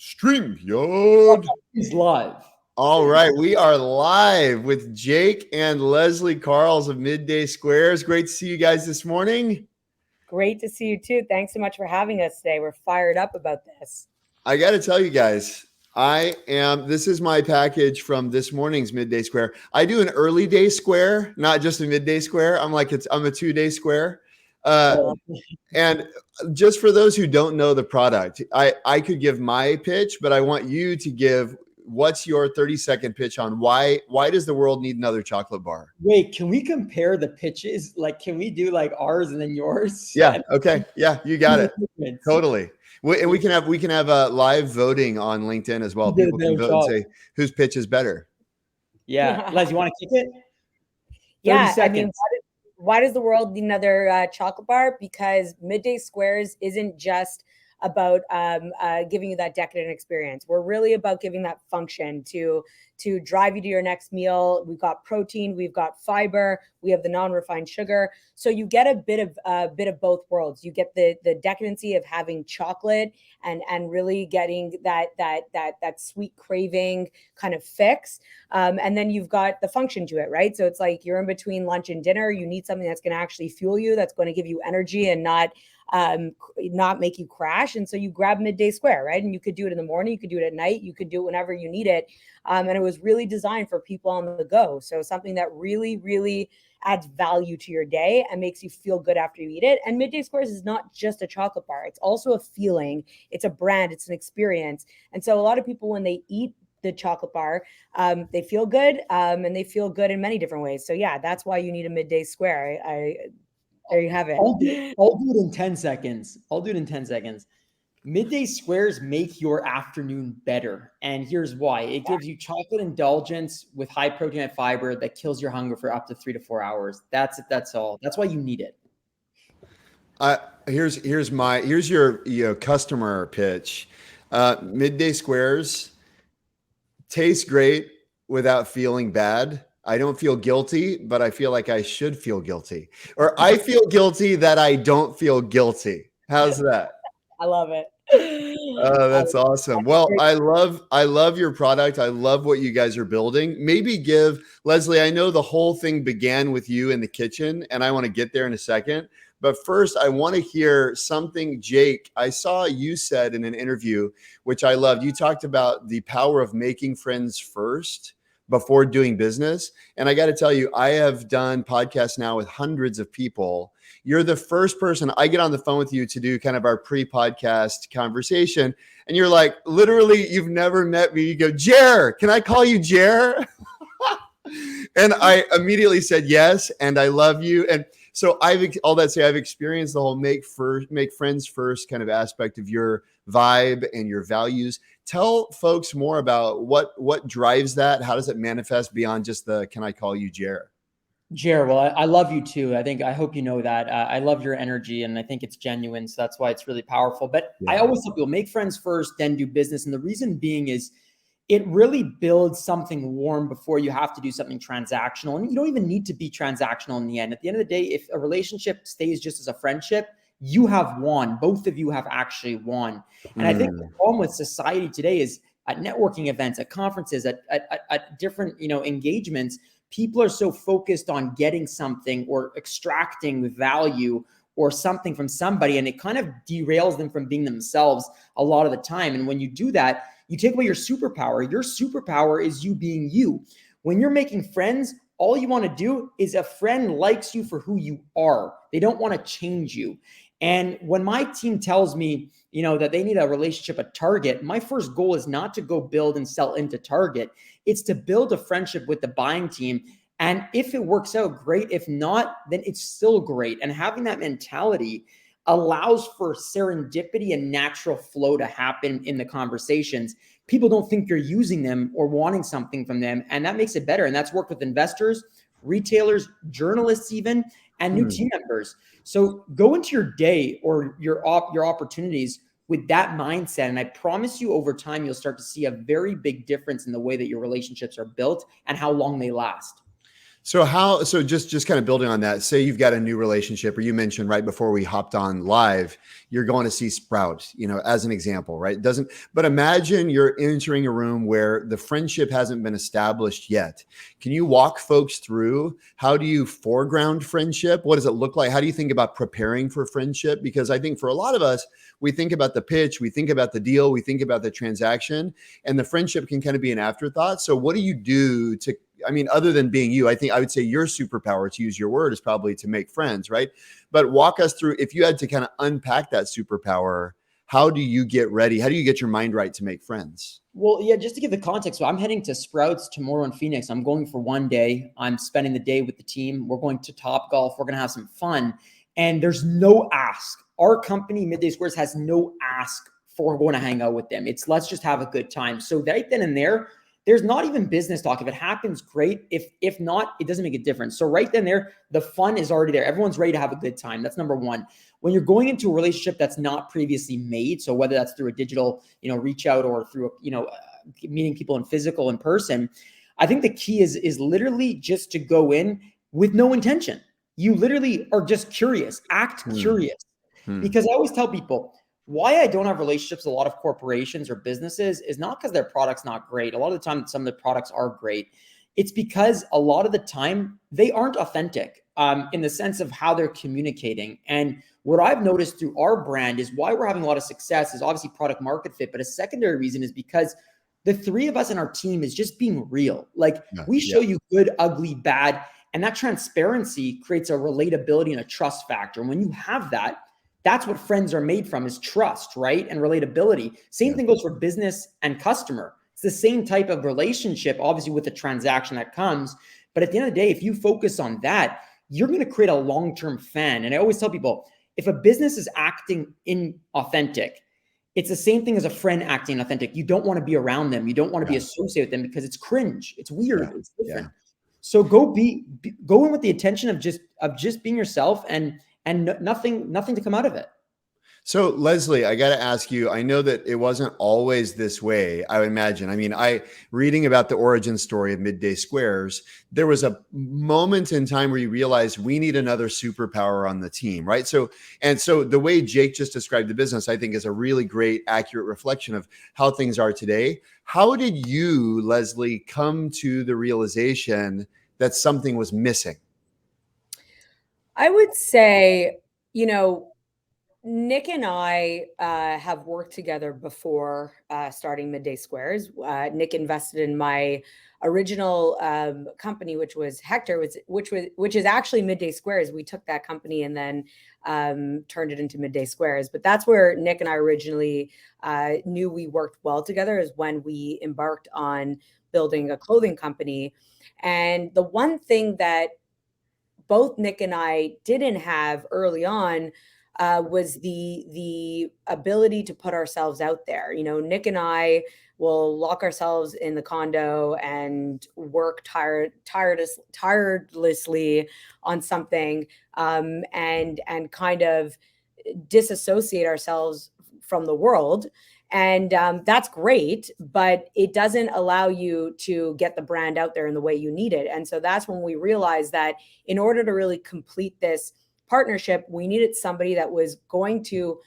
StreamYard is live. All right, we are live with Jake and Lezlie Karls of MidDay Squares. Great to see you guys this morning. Great to see you too. Thanks so much for having us today. We're fired up about this. I got to tell you guys, this is my package from this morning's MidDay Square. I do an early day square, not just a midday square. I'm a 2-day square. And just for those who don't know the product, I could give my pitch, but I want you to give what's your 30-second pitch on why does the world need another chocolate bar? Wait, can we compare the pitches? Like, can we do like ours and then yours? Yeah. Okay. Yeah, you got it. Totally. And we can have a live voting on LinkedIn as well. People can vote and say whose pitch is better. Yeah. Les, you want to kick it? Yeah. I mean, why does the world need another chocolate bar? Because MidDay Squares isn't just about giving you that decadent experience. We're really about giving that function to drive you to your next meal. We've got protein, we've got fiber, we have the non-refined sugar. So you get a bit of both worlds. You get the decadency of having chocolate and really getting that sweet craving kind of fix. And then you've got the function to it, right? So it's like you're in between lunch and dinner. You need something that's going to actually fuel you, that's going to give you energy and not make you crash. And so you grab MidDay Square, right? And you could do it in the morning, you could do it at night, you could do it whenever you need it. And it was really designed for people on the go. So something that really, really adds value to your day and makes you feel good after you eat it. And MidDay Squares is not just a chocolate bar. It's also a feeling. It's a brand. It's an experience. And so a lot of people, when they eat the chocolate bar, they feel good, and they feel good in many different ways. So yeah, that's why you need a MidDay Square. There you have it. I'll do it in 10 seconds. MidDay Squares make your afternoon better. And here's why. It gives you chocolate indulgence with high protein and fiber that kills your hunger for up to 3 to 4 hours. That's it. That's all. That's why you need it. Here's your customer pitch. MidDay Squares tastes great without feeling bad. I don't feel guilty, but I feel like I should feel guilty. Or I feel guilty that I don't feel guilty. How's that? I love it. Oh, that's awesome. Well, I love your product. I love what you guys are building. Maybe give Lezlie, I know the whole thing began with you in the kitchen, and I want to get there in a second. But first, I want to hear something, Jake, I saw you said in an interview, which I loved. You talked about the power of making friends first before doing business. And I got to tell you, I have done podcasts now with hundreds of people. You're the first person I get on the phone with you to do kind of our pre-podcast conversation. And you're like, literally, you've never met me. You go, Jer, can I call you Jer? And I immediately said yes. And I love you. And so I've experienced the whole make friends first kind of aspect of your vibe and your values. Tell folks more about what drives that. How does it manifest beyond just the, can I call you Jer? Jer, well, I love you too. I hope you know that. I love your energy and I think it's genuine. So that's why it's really powerful. But yeah. I always tell people make friends first, then do business. And the reason being is it really builds something warm before you have to do something transactional. And you don't even need to be transactional in the end. At the end of the day, if a relationship stays just as a friendship, you have won. Both of you have actually won. And I think the problem with society today is at networking events, at conferences, at different, engagements, people are so focused on getting something or extracting value or something from somebody, and it kind of derails them from being themselves a lot of the time. And when you do that, you take away your superpower. Your superpower is you being you. When you're making friends, all you want to do is a friend likes you for who you are. They don't want to change you. And when my team tells me, that they need a relationship at Target, my first goal is not to go build and sell into Target. It's to build a friendship with the buying team. And if it works out, great. If not, then it's still great. And having that mentality allows for serendipity and natural flow to happen in the conversations. People don't think you're using them or wanting something from them. And that makes it better. And that's worked with investors, retailers, journalists even, and new team members. So go into your day or your opportunities with that mindset. And I promise you over time, you'll start to see a very big difference in the way that your relationships are built and how long they last. So just kind of building on that, say you've got a new relationship, or you mentioned right before we hopped on live, you're going to see Sprout, as an example, right? But imagine you're entering a room where the friendship hasn't been established yet. Can you walk folks through, how do you foreground friendship? What does it look like? How do you think about preparing for friendship? Because I think for a lot of us, we think about the pitch, we think about the deal, we think about the transaction, and the friendship can kind of be an afterthought. So what do you do to, other than being you, I think I would say your superpower, to use your word, is probably to make friends, right? But walk us through, if you had to kind of unpack that superpower, how do you get ready? How do you get your mind right to make friends? Well, yeah, just to give the context, so I'm heading to Sprouts tomorrow in Phoenix. I'm going for one day. I'm spending the day with the team. We're going to Topgolf. We're going to have some fun. And there's no ask. Our company, MidDay Squares, has no ask for going to hang out with them. It's let's just have a good time. So right then and there's not even business talk. If it happens, great. If not, it doesn't make a difference. So right then there, the fun is already there. Everyone's ready to have a good time. That's number one. When you're going into a relationship that's not previously made, so whether that's through a digital, reach out, or through, meeting people in person, I think the key is literally just to go in with no intention. You literally are just curious, act curious. Because I always tell people, why I don't have relationships with a lot of corporations or businesses is not because their product's not great. A lot of the time, some of the products are great. It's because a lot of the time they aren't authentic in the sense of how they're communicating. And what I've noticed through our brand is why we're having a lot of success is obviously product market fit. But a secondary reason is because the three of us in our team is just being real. Like we show you good, ugly, bad. And that transparency creates a relatability and a trust factor. And when you have that, that's what friends are made from, is trust, right? And relatability. Same thing goes for business and customer. It's the same type of relationship, obviously with the transaction that comes. But at the end of the day, if you focus on that, you're going to create a long-term fan. And I always tell people, if a business is acting inauthentic, it's the same thing as a friend acting authentic. You don't want to be around them. You don't want to be associated with them because it's cringe. It's weird. It's different. So go in with the intention of just being yourself and nothing to come out of it. So Lezlie, I got to ask you, I know that it wasn't always this way, I would imagine. Reading about the origin story of MidDay Squares, there was a moment in time where you realized we need another superpower on the team, right? So the way Jake just described the business, I think, is a really great, accurate reflection of how things are today. How did you, Lezlie, come to the realization that something was missing? I would say, Nick and I have worked together before starting MidDay Squares. Nick invested in my original company, which was Hector, which is actually MidDay Squares. We took that company and then turned it into MidDay Squares. But that's where Nick and I originally knew we worked well together, is when we embarked on building a clothing company. And the one thing that both Nick and I didn't have early on was the ability to put ourselves out there. Nick and I will lock ourselves in the condo and work tirelessly on something and kind of disassociate ourselves from the world. And that's great, but it doesn't allow you to get the brand out there in the way you need it. And so that's when we realized that in order to really complete this partnership, we needed somebody that was going to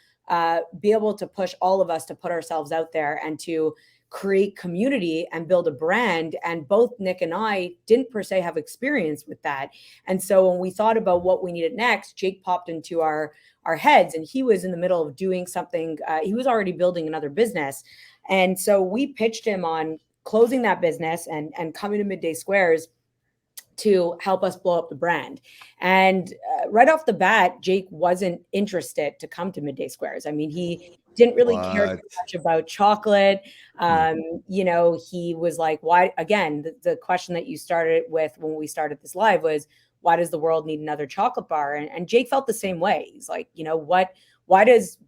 be able to push all of us to put ourselves out there and to create community and build a brand. And both Nick and I didn't per se have experience with that. And so when we thought about what we needed next, Jake popped into our heads, and he was in the middle of doing something. He was already building another business. And so we pitched him on closing that business and coming to MidDay Squares to help us blow up the brand. And right off the bat, Jake wasn't interested to come to MidDay Squares. He didn't really care too much about chocolate. He was like, why? Again, the question that you started with when we started this live was, why does the world need another chocolate bar? And Jake felt the same way. He's like, why does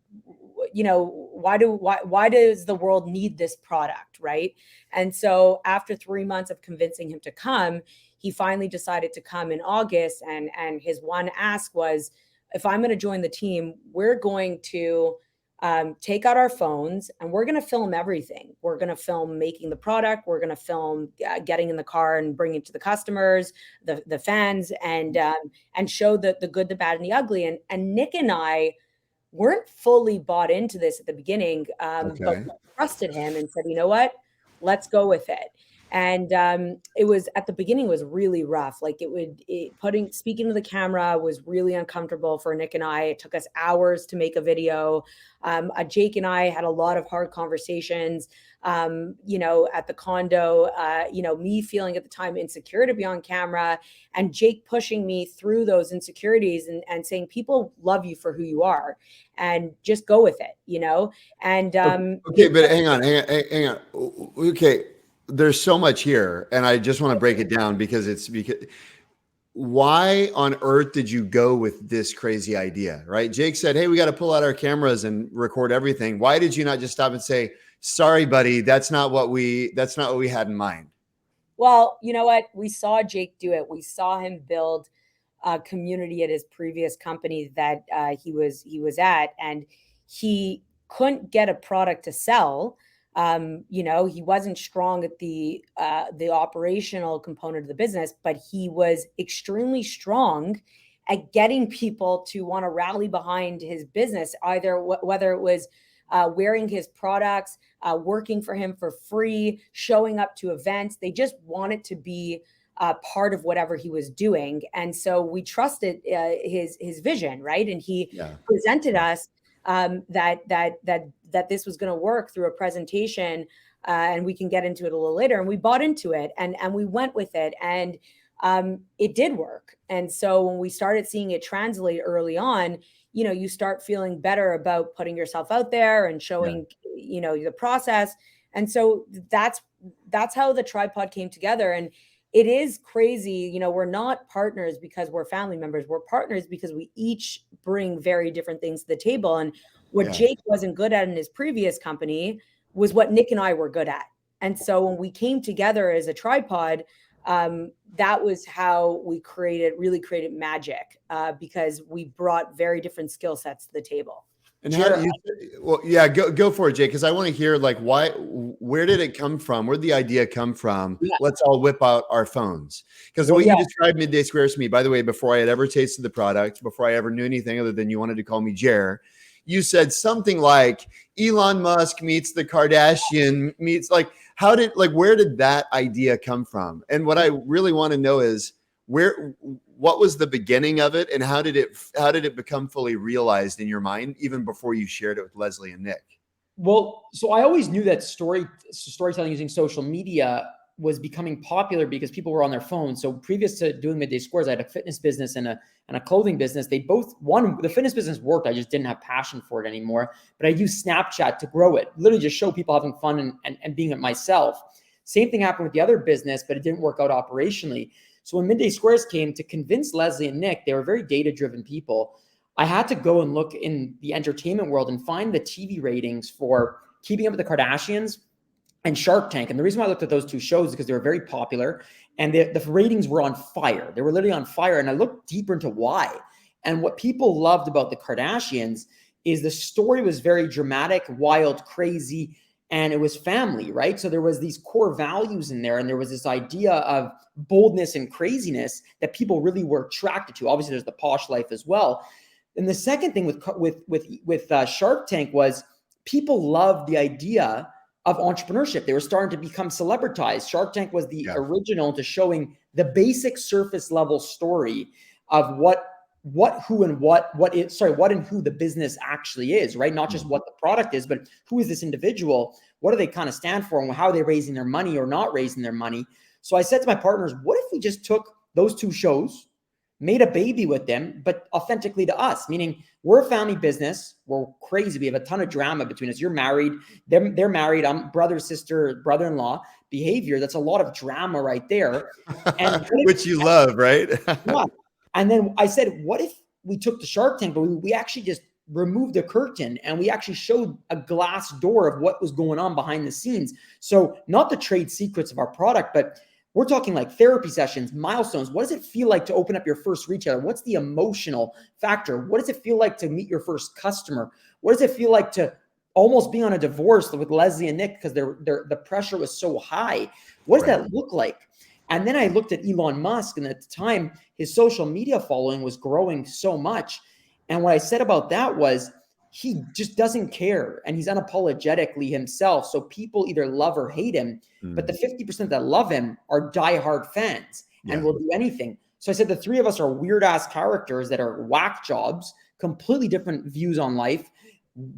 the world need this product, right? And so after 3 months of convincing him to come, he finally decided to come in August. And his one ask was, if I'm going to join the team, we're going to take out our phones and we're going to film everything. We're going to film making the product. We're going to film getting in the car and bringing it to the customers, the fans, and show the good, the bad, and the ugly. And Nick and I weren't fully bought into this at the beginning, but we trusted him and said, you know what, let's go with it. And it was at the beginning was really rough. Like speaking to the camera was really uncomfortable for Nick and I. It took us hours to make a video. Jake and I had a lot of hard conversations, at the condo, me feeling at the time insecure to be on camera, and Jake pushing me through those insecurities and saying, people love you for who you are and just go with it, and okay, but hang on. Okay. There's so much here, and I just want to break it down because why on earth did you go with this crazy idea, right? Jake said, hey, we got to pull out our cameras and record everything. Why did you not just stop and say, sorry, buddy, that's not what we had in mind? Well, you know what? We saw Jake do it. We saw him build a community at his previous company that he was at, and he couldn't get a product to sell. He wasn't strong at the operational component of the business, but he was extremely strong at getting people to want to rally behind his business, either whether it was wearing his products, working for him for free, showing up to events. They just wanted to be part of whatever he was doing. And so we trusted his vision, right? And he presented us that this was going to work through a presentation, and we can get into it a little later. And we bought into it, and we went with it, and it did work. And so when we started seeing it translate early on, you start feeling better about putting yourself out there and showing, the process. And so that's how the tripod came together. And it is crazy. We're not partners because we're family members. We're partners because we each bring very different things to the table. And what Jake wasn't good at in his previous company was what Nick and I were good at. And so when we came together as a tripod, that was how we really created magic, because we brought very different skill sets to the table. And how do you, go for it, Jake, because I want to hear where did it come from? Where did the idea come from? Yeah. Let's all whip out our phones. Because the way you described MidDay Squares to me, by the way, before I had ever tasted the product, before I ever knew anything other than you wanted to call me Jer, you said something like Elon Musk meets the Kardashian meets, where did that idea come from? And what I really want to know is what was the beginning of it, and how did it become fully realized in your mind even before you shared it with Lezlie and Nick? Well, so I always knew that storytelling using social media was becoming popular because people were on their phones. So previous to doing MidDay Squares, I had a fitness business and a clothing business. They both the fitness business worked. I just didn't have passion for it anymore. But I used Snapchat to grow it, literally just show people having fun and being it myself. Same thing happened with the other business, but it didn't work out operationally. So when MidDay Squares came, to convince Lezlie and Nick, they were very data-driven people. I had to go and look in the entertainment world and find the TV ratings for Keeping Up with the Kardashians and Shark Tank. And the reason why I looked at those two shows is because they were very popular and the ratings were on fire. They were literally on fire. And I looked deeper into why. And what people loved about the Kardashians is the story was very dramatic, wild, crazy, and it was family, right? So there was these core values in there, and there was this idea of boldness and craziness that people really were attracted to. Obviously, there's the posh life as well. And the second thing with Shark Tank was people loved the idea of entrepreneurship. They were starting to become celebritized. Shark Tank was the original to showing the basic surface level story of what and who the business actually is, right? Not just what the product is, but who is this individual? What do they kind of stand for, and how are they raising their money or not raising their money? So I said to my partners, what if we just took those two shows, made a baby with them, but authentically to us, meaning we're a family business. We're crazy. We have a ton of drama between us. You're married. They're married. I'm brother, sister, brother-in-law behavior. That's a lot of drama right there. And which you love, right? Yeah. And then I said, what if we took the Shark Tank, but we actually just removed the curtain and we actually showed a glass door of what was going on behind the scenes. So not the trade secrets of our product, but we're talking like therapy sessions, milestones. What does it feel like to open up your first retailer? What's the emotional factor? What does it feel like to meet your first customer? What does it feel like to almost be on a divorce with Lezlie and Nick because the pressure was so high? What does that look like? And then I looked at Elon Musk, and at the time, his social media following was growing so much. And what I said about that was he just doesn't care, and he's unapologetically himself. So people either love or hate him, but the 50% that love him are diehard fans and will do anything. So I said the three of us are weird ass characters that are whack jobs, completely different views on life.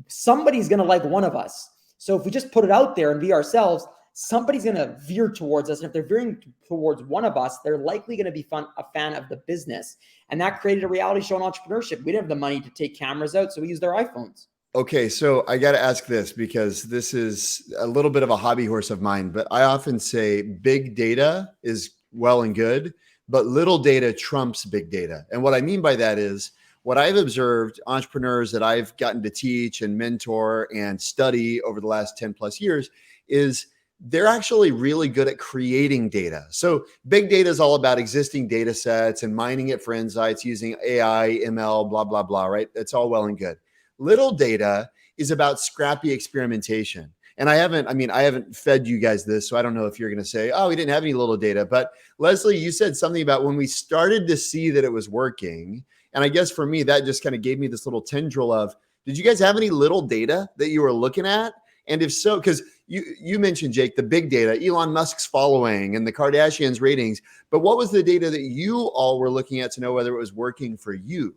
Somebody's going to like one of us. So if we just put it out there and be ourselves, somebody's going to veer towards us. And if they're veering towards one of us, they're likely going to be a fan of the business. And that created a reality show on entrepreneurship. We didn't have the money to take cameras out, so we used their iPhones. Okay, so I got to ask this because this is a little bit of a hobby horse of mine, but I often say big data is well and good, but little data trumps big data. And what I mean by that is what I've observed entrepreneurs that I've gotten to teach and mentor and study over the last 10 plus years is they're actually really good at creating data. So big data is all about existing data sets and mining it for insights using AI, ML, blah, blah, blah, right? That's all well and good. Little data is about scrappy experimentation. And I haven't fed you guys this, so I don't know if you're going to say, oh, we didn't have any little data. But Lezlie, you said something about when we started to see that it was working. And I guess for me, that just kind of gave me this little tendril of, did you guys have any little data that you were looking at? And if so, because you mentioned, Jake, the big data, Elon Musk's following and the Kardashians' ratings, but what was the data that you all were looking at to know whether it was working for you?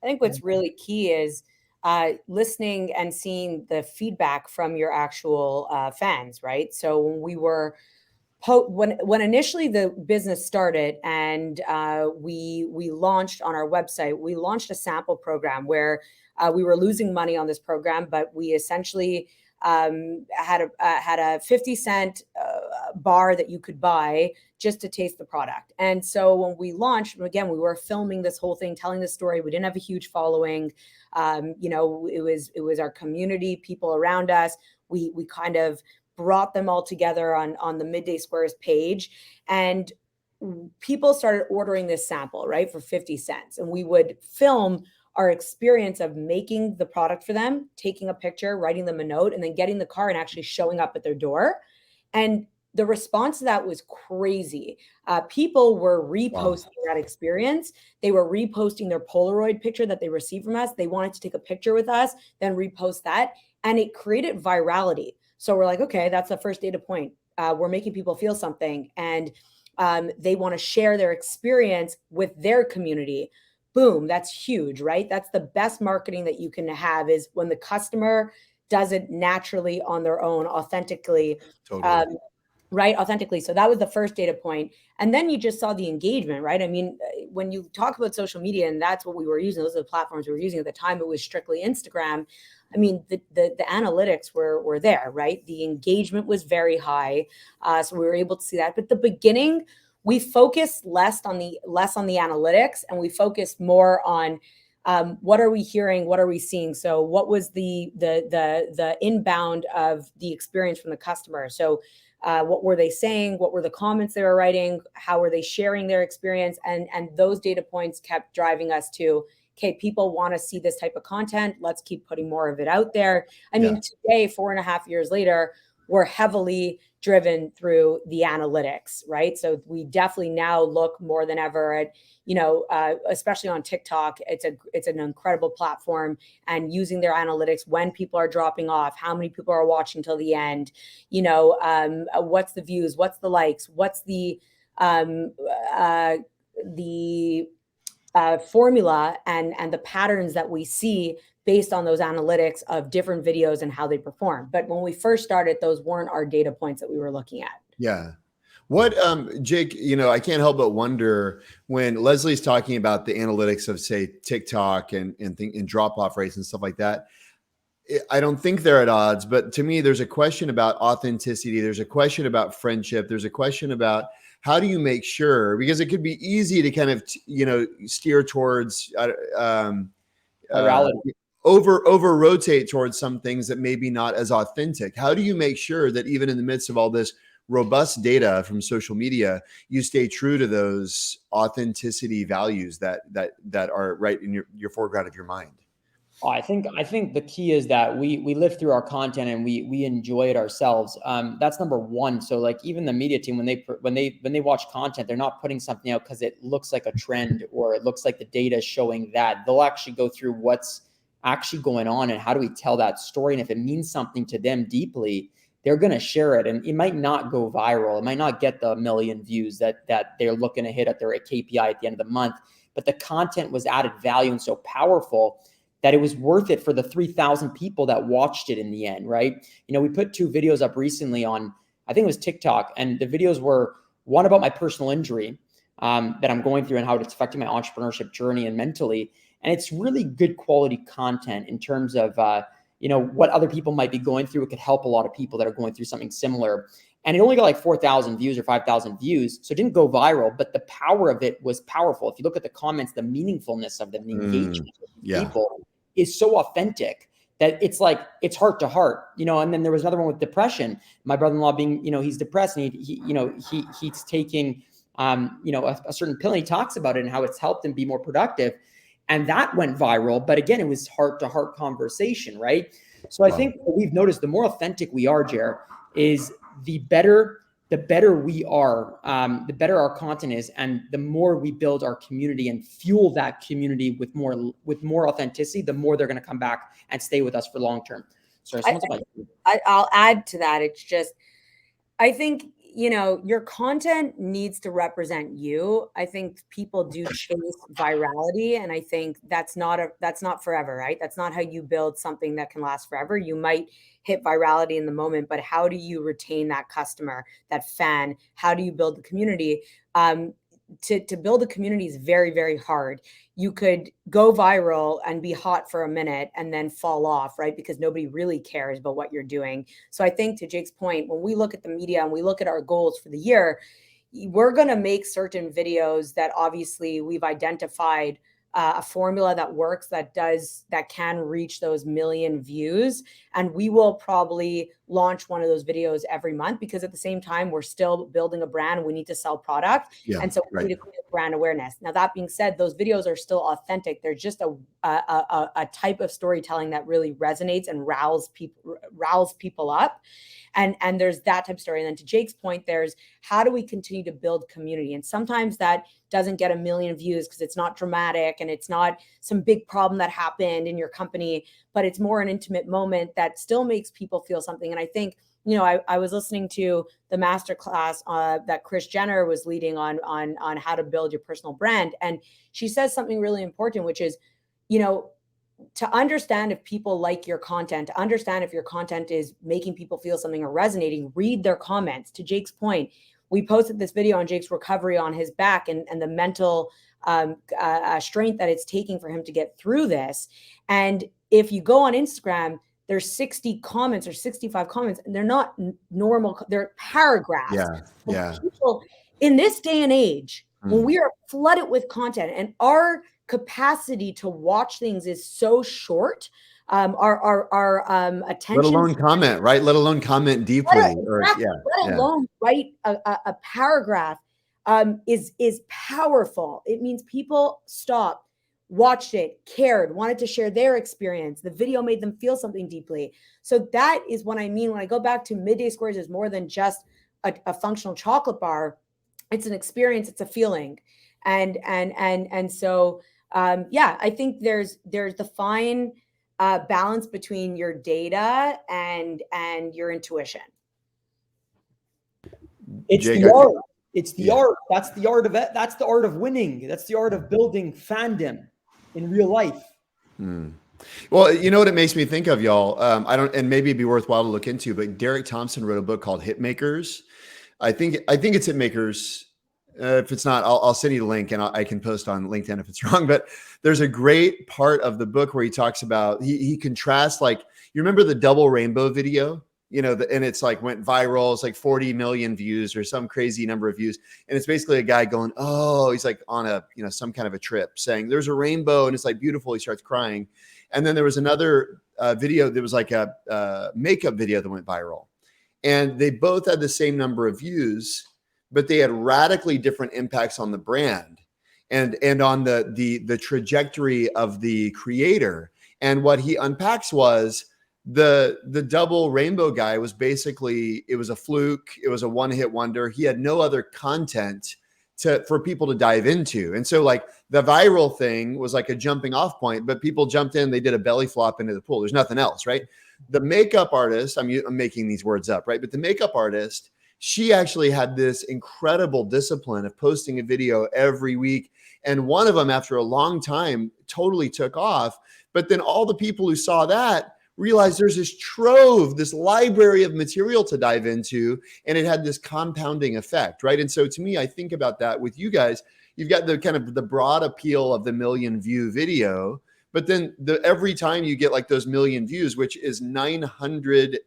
I think what's really key is listening and seeing the feedback from your actual fans, right? So when we were when initially the business started and we launched on our website, we launched a sample program where we were losing money on this program, but we essentially had a 50-cent bar that you could buy just to taste the product. And so when we launched, again, we were filming this whole thing, telling the story. We didn't have a huge following. It was our community, people around us. We kind of brought them all together on the MidDay Squares page, and people started ordering this sample, right, for 50 cents. And we would film our experience of making the product for them, taking a picture, writing them a note, and then getting the car and actually showing up at their door. And the response to that was crazy. People were reposting that experience. They were reposting their Polaroid picture that they received from us. They wanted to take a picture with us, then repost that. And it created virality. So we're like, okay, that's the first data point. We're making people feel something, and they want to share their experience with their community. Boom, that's huge, right? That's the best marketing that you can have, is when the customer does it naturally on their own, authentically. Totally. Right, authentically. So that was the first data point. And then you just saw the engagement, right? I mean, when you talk about social media, and that's what we were using, those are the platforms we were using at the time, it was strictly Instagram. I mean, the analytics were there, right? The engagement was very high. So we were able to see that. But the beginning, we focused less on the analytics, and we focused more on what are we hearing, what are we seeing. So what was the inbound of the experience from the customer? So what were they saying? What were the comments they were writing? How were they sharing their experience? And those data points kept driving us to, okay, people want to see this type of content. Let's keep putting more of it out there. I mean, today, 4.5 years later, we're heavily driven through the analytics, right? So we definitely now look more than ever at, especially on TikTok, it's an incredible platform, and using their analytics when people are dropping off, how many people are watching till the end, what's the views, what's the likes, what's the formula and the patterns that we see based on those analytics of different videos and how they perform. But when we first started, those weren't our data points that we were looking at. Yeah. What, Jake, I can't help but wonder when Leslie's talking about the analytics of, say, TikTok and drop-off rates and stuff like that. I don't think they're at odds, but to me, there's a question about authenticity. There's a question about friendship. There's a question about how do you make sure, because it could be easy to kind of, steer towards, over rotate towards some things that maybe not as authentic. How do you make sure that even in the midst of all this robust data from social media, you stay true to those authenticity values that are right in your foreground of your mind? Oh, I think the key is that we live through our content and we enjoy it ourselves. That's number one. So like even the media team, when they watch content, they're not putting something out because it looks like a trend or it looks like the data is showing that. They'll actually go through what's actually going on and how do we tell that story. And if it means something to them deeply, they're going to share it. And it might not go viral. It might not get the 1 million views that they're looking to hit at their KPI at the end of the month. But the content was added value and so powerful that it was worth it for the 3,000 people that watched it in the end, right? You know, we put 2 videos up recently on, I think it was TikTok, and the videos were one about my personal injury that I'm going through and how it's affecting my entrepreneurship journey and mentally. And it's really good quality content in terms of, you know, what other people might be going through. It could help a lot of people that are going through something similar. And it only got like 4,000 views or 5,000 views. So it didn't go viral, but the power of it was powerful. If you look at the comments, the meaningfulness of them, the engagement of people is so authentic that it's like, it's heart to heart, you know. And then there was another one with depression. My brother-in-law being, you know, he's depressed and he's taking, you know, a certain pill and he talks about it and how it's helped him be more productive. And that went viral. But again, it was heart to heart conversation, right? So I think what we've noticed, the more authentic we are, Jer, is the better we are, the better our content is, and the more we build our community and fuel that community with more authenticity, the more they're going to come back and stay with us for long term. Sorry, I'll add to that. It's just, I think, you know, your content needs to represent you. I think people do chase virality, and I think that's not forever, right? That's not how you build something that can last forever. You might hit virality in the moment, but how do you retain that customer, that fan? How do you build the community? To build a community is very, very hard. You could go viral and be hot for a minute and then fall off, right? Because nobody really cares about what you're doing. So I think, to Jake's point, when we look at the media and we look at our goals for the year, we're going to make certain videos that obviously we've identified a formula that works, that can reach those 1 million views. And we will probably launch one of those videos every month, because at the same time, we're still building a brand. We need to sell product. And so we need to create brand awareness. Now, that being said, those videos are still authentic. They're just a type of storytelling that really resonates and riles people up. And there's that type of story. And then to Jake's point, there's how do we continue to build community? And sometimes that doesn't get 1 million views because it's not dramatic and it's not some big problem that happened in your company, but it's more an intimate moment that still makes people feel something. And I think, you know, I was listening to the masterclass that Kris Jenner was leading on how to build your personal brand. And she says something really important, which is, you know, to understand if people like your content, to understand if your content is making people feel something or resonating, read their comments. To Jake's point, we posted this video on Jake's recovery on his back and the mental strength that it's taking for him to get through this. And if you go on Instagram, there's 60 comments or 65 comments, and they're not normal, they're paragraphs. Yeah. People in this day and age, when we are flooded with content and our capacity to watch things is so short, our attention, let alone comment, right? Let alone comment deeply, let alone write a paragraph, is powerful. It means people stopped, watched it, cared, wanted to share their experience. The video made them feel something deeply. So that is what I mean when I go back to MidDay Squares is more than just a functional chocolate bar. It's an experience. It's a feeling. And so, I think there's the fine balance between your data and your intuition. It's Jake, the art. It's the art. That's the art of it. That's the art of winning. That's the art of building fandom in real life. Well, you know what it makes me think of, y'all? I don't, and maybe it'd be worthwhile to look into, but Derek Thompson wrote a book called Hitmakers. I think it's Hitmakers. If it's not, I'll send you the link and I can post on LinkedIn if it's wrong. But there's a great part of the book where he talks about, he contrasts, like, you remember the double rainbow video, you know, and it's like went viral. It's like 40 million views or some crazy number of views. And it's basically a guy going, oh, he's like on a, you know, some kind of a trip saying there's a rainbow and it's like beautiful. He starts crying. And then there was another video that was like a makeup video that went viral. And they both had the same number of views, but they had radically different impacts on the brand and on the trajectory of the creator. And what he unpacks was the double rainbow guy was basically, it was a fluke. It was a one-hit wonder. He had no other content for people to dive into. And so like the viral thing was like a jumping off point, but people jumped in, they did a belly flop into the pool. There's nothing else, right? The makeup artist, I'm making these words up, right? But the makeup artist, she actually had this incredible discipline of posting a video every week. And one of them, after a long time, totally took off. But then all the people who saw that realized there's this trove, this library of material to dive into, and it had this compounding effect, right? And so to me, I think about that with you guys. You've got the kind of the broad appeal of the million view video, but then every time you get like those million views, which is 900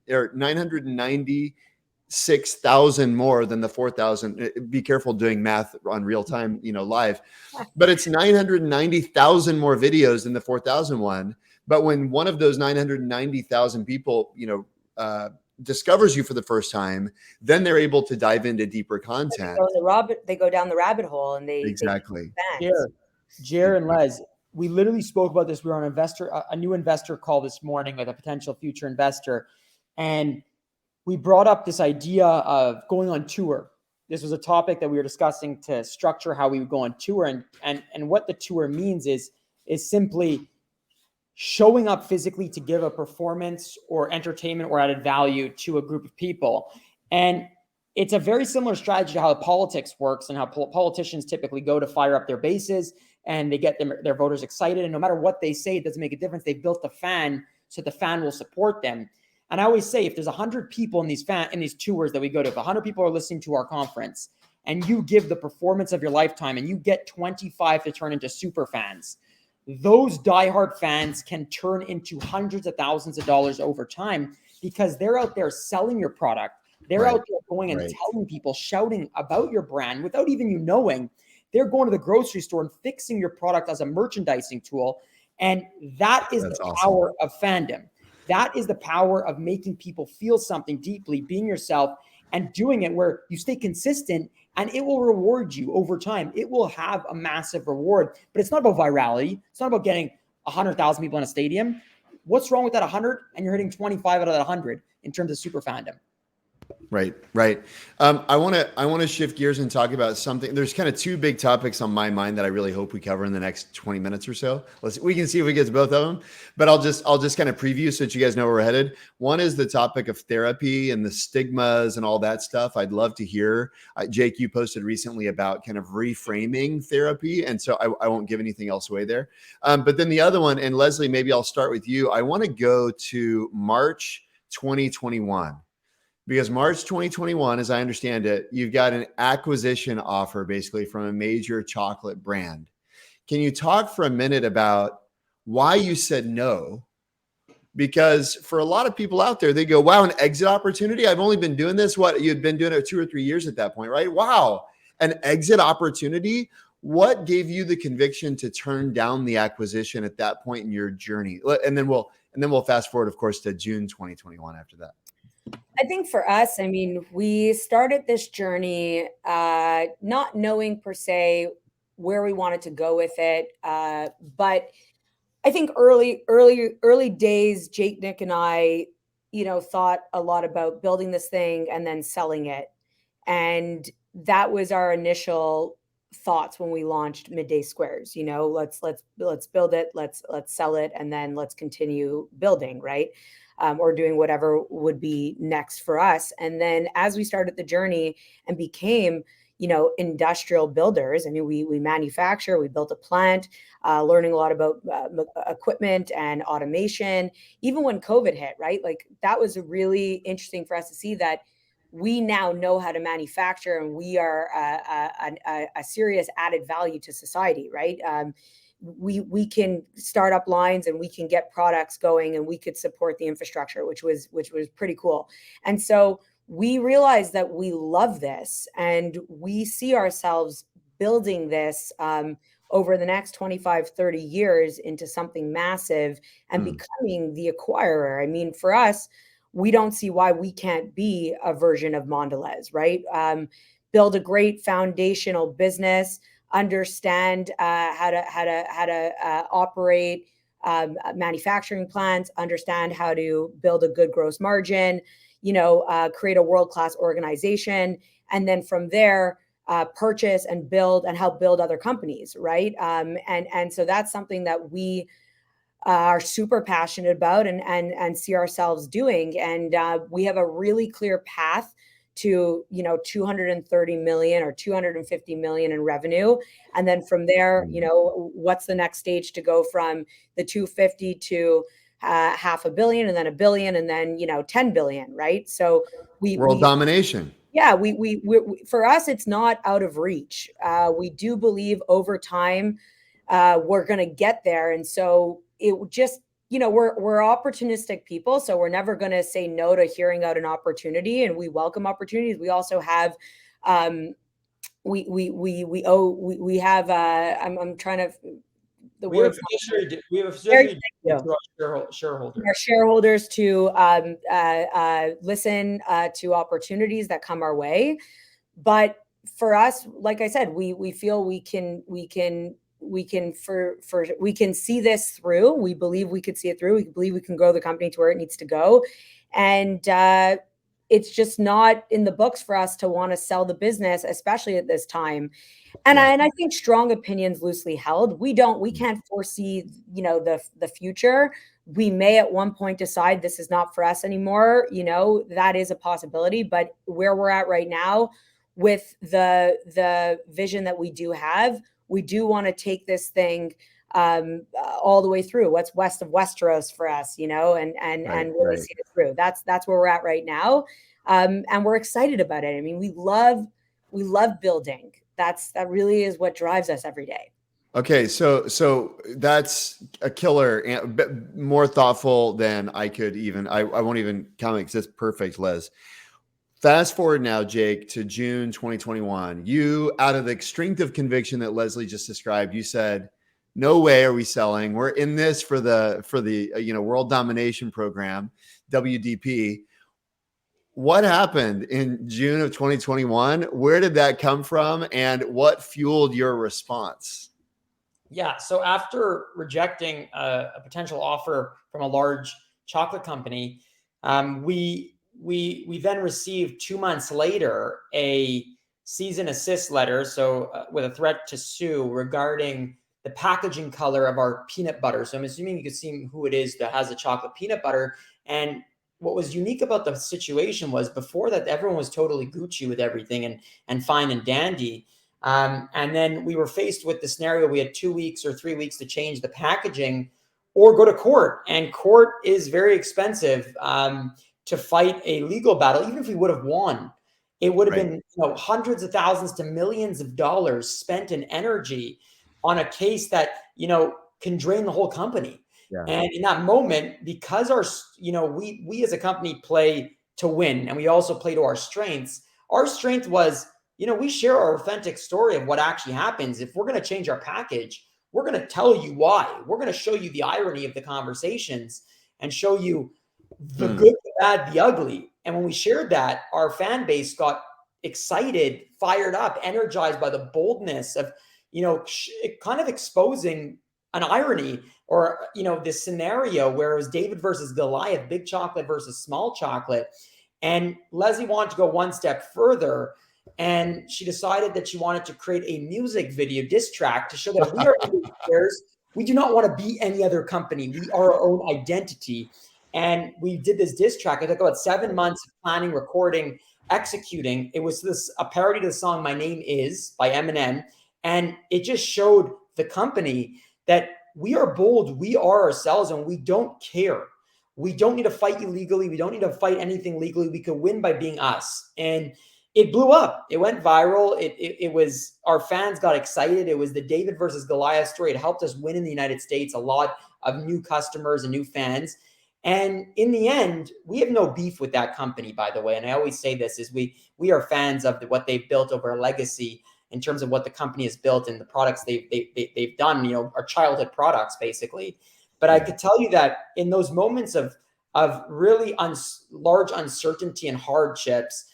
or 996,000 more than the 4,000. Be careful doing math on real time, live, but it's 990,000 more videos than the 4,000 one. But when one of those 990,000 people, discovers you for the first time, then they're able to dive into deeper content. They go down the rabbit hole, and they exactly. Jer and Les, we literally spoke about this. We were on a new investor call this morning with a potential future investor, and we brought up this idea of going on tour. This was a topic that we were discussing to structure how we would go on tour, and what the tour means is simply showing up physically to give a performance or entertainment or added value to a group of people. And it's a very similar strategy to how politics works and how politicians typically go to fire up their bases, and they get their voters excited. And no matter what they say, it doesn't make a difference. They've built the fan so the fan will support them. And I always say, if there's 100 people in these tours that we go to, if 100 people are listening to our conference, and you give the performance of your lifetime, and you get 25 to turn into super fans, those diehard fans can turn into hundreds of thousands of dollars over time, because they're out there selling your product. They're out there going and telling people, shouting about your brand without even you knowing. They're going to the grocery store and fixing your product as a merchandising tool. And that is the power of fandom. That is the power of making people feel something deeply, being yourself, and doing it where you stay consistent, and it will reward you over time. It will have a massive reward, but it's not about virality. It's not about getting 100,000 people in a stadium. What's wrong with that 100? And you're hitting 25 out of that 100 in terms of super fandom. Right. I want to shift gears and talk about something. There's kind of two big topics on my mind that I really hope we cover in the next 20 minutes or so. We can see if we get to both of them, but I'll just kind of preview so that you guys know where we're headed. One is the topic of therapy and the stigmas and all that stuff. I'd love to hear. Jake, you posted recently about kind of reframing therapy, and so I won't give anything else away there. But then the other one, and Lezlie, maybe I'll start with you. I want to go to March 2021. Because March 2021, as I understand it, you've got an acquisition offer basically from a major chocolate brand. Can you talk for a minute about why you said no? Because for a lot of people out there, they go, wow, an exit opportunity? I've only been doing this. What, you'd been doing it 2 or 3 years at that point, right? Wow, an exit opportunity. What gave you the conviction to turn down the acquisition at that point in your journey? And then we'll fast forward, of course, to June 2021 after that. I think for us, we started this journey not knowing per se where we wanted to go with it. But I think early days, Jake, Nick, and I, thought a lot about building this thing and then selling it. And that was our initial thoughts when we launched MidDay Squares. Let's build it, let's sell it, and then let's continue building, right? Or doing whatever would be next for us. And then as we started the journey and became, industrial builders, we manufacture, we built a plant, learning a lot about equipment and automation, even when COVID hit, right? Like that was really interesting for us to see that we now know how to manufacture, and we are a serious added value to society, right? We can start up lines, and we can get products going, and we could support the infrastructure, which was pretty cool. And so we realized that we love this, and we see ourselves building this over the next 25, 30 years into something massive and becoming the acquirer. For us, we don't see why we can't be a version of Mondelez, right? Build a great foundational business, understand how to operate manufacturing plants, understand how to build a good gross margin, create a world-class organization. And then from there, purchase and build and help build other companies, right? And so that's something that we are super passionate about and see ourselves doing. And we have a really clear path to 230 million or 250 million in revenue. And then from there, what's the next stage to go from the 250 to $500 million, and then $1 billion, and then 10 billion, right? So world domination. Yeah, we for us, it's not out of reach. We do believe over time we're going to get there, and so it just we're opportunistic people, so we're never going to say no to hearing out an opportunity, and we welcome opportunities. We also have we have I'm trying to we have fiduciary shareholders. Our shareholders to listen to opportunities that come our way. But for us, like I said, we feel we can see this through. We believe we could see it through. We believe we can grow the company to where it needs to go. And it's just not in the books for us to want to sell the business, especially at this time. And I think strong opinions loosely held. We can't foresee, the future. We may at one point decide this is not for us anymore. That is a possibility. But where we're at right now, with the vision that we do have, we do want to take this thing all the way through. What's west of Westeros for us, and really see it through. That's where we're at right now, and we're excited about it. I mean, we love building. That really is what drives us every day. Okay, so that's a killer, more thoughtful than I could even. I won't even comment because it's perfect, Les. Fast forward now, Jake, to June 2021. You, out of the strength of conviction that Lezlie just described, you said, "No way are we selling. We're in this for the world domination program, WDP." What happened in June of 2021? Where did that come from, and what fueled your response? Yeah, so after rejecting a potential offer from a large chocolate company, we then received 2 months later a cease and assist letter, so with a threat to sue regarding the packaging color of our peanut butter. So I'm assuming you can see who it is that has the chocolate peanut butter. And what was unique about the situation was before that, everyone was totally Gucci with everything and fine and dandy. And then we were faced with the scenario. We had 2 weeks or 3 weeks to change the packaging or go to court. And court is very expensive to fight a legal battle. Even if we would have won, it would have been hundreds of thousands to millions of dollars spent in energy on a case that, can drain the whole company. Yeah. And in that moment, because we as a company play to win, and we also play to our strengths. Our strength was, we share our authentic story of what actually happens. If we're going to change our package, we're going to tell you why. We're going to show you the irony of the conversations and show you the good, the bad, the ugly. And when we shared that, our fan base got excited, fired up, energized by the boldness of, kind of exposing an irony or, this scenario where it was David versus Goliath, big chocolate versus small chocolate. And Lezlie wanted to go one step further. And she decided that she wanted to create a music video diss track to show that we are players. We do not want to be any other company. We are our own identity. And we did this diss track. It took about 7 months of planning, recording, executing. It was a parody to the song My Name Is by Eminem. And it just showed the company that we are bold. We are ourselves, and we don't care. We don't need to fight you legally. We don't need to fight anything legally. We could win by being us. And it blew up. It went viral. It was, our fans got excited. It was the David versus Goliath story. It helped us win in the United States, a lot of new customers and new fans. And in the end, we have no beef with that company, by the way. And I always say this is we are fans of what they've built over a legacy in terms of what the company has built and the products they've done, our childhood products, basically. But I could tell you that in those moments of really large uncertainty and hardships,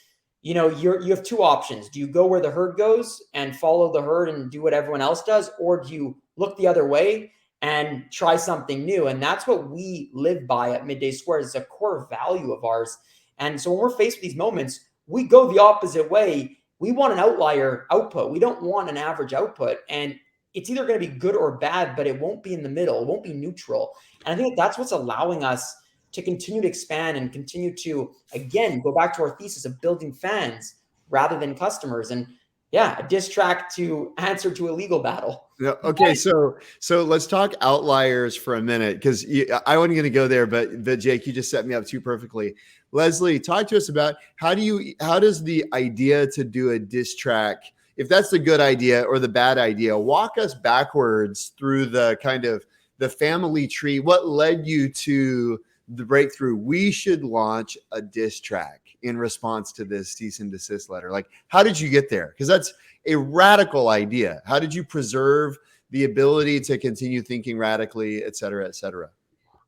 you have two options. Do you go where the herd goes and follow the herd and do what everyone else does? Or do you look the other way and try something new. And that's what we live by at MidDay Squares. It's a core value of ours. And so when we're faced with these moments, we go the opposite way. We want an outlier output. We don't want an average output. And it's either going to be good or bad, but it won't be in the middle. It won't be neutral. And I think that's what's allowing us to continue to expand and continue to, again, go back to our thesis of building fans rather than customers. And yeah, a diss track to answer to a legal battle. Yeah. Okay. So let's talk outliers for a minute, because I wasn't going to go there, but Jake, you just set me up too perfectly. Leslie, talk to us about how does the idea to do a diss track, if that's the good idea or the bad idea, walk us backwards through the kind of the family tree. What led you to the breakthrough? We should launch a diss track in response to this cease and desist letter. Like, how did you get there? Because that's a radical idea. How did you preserve the ability to continue thinking radically, et cetera, et cetera?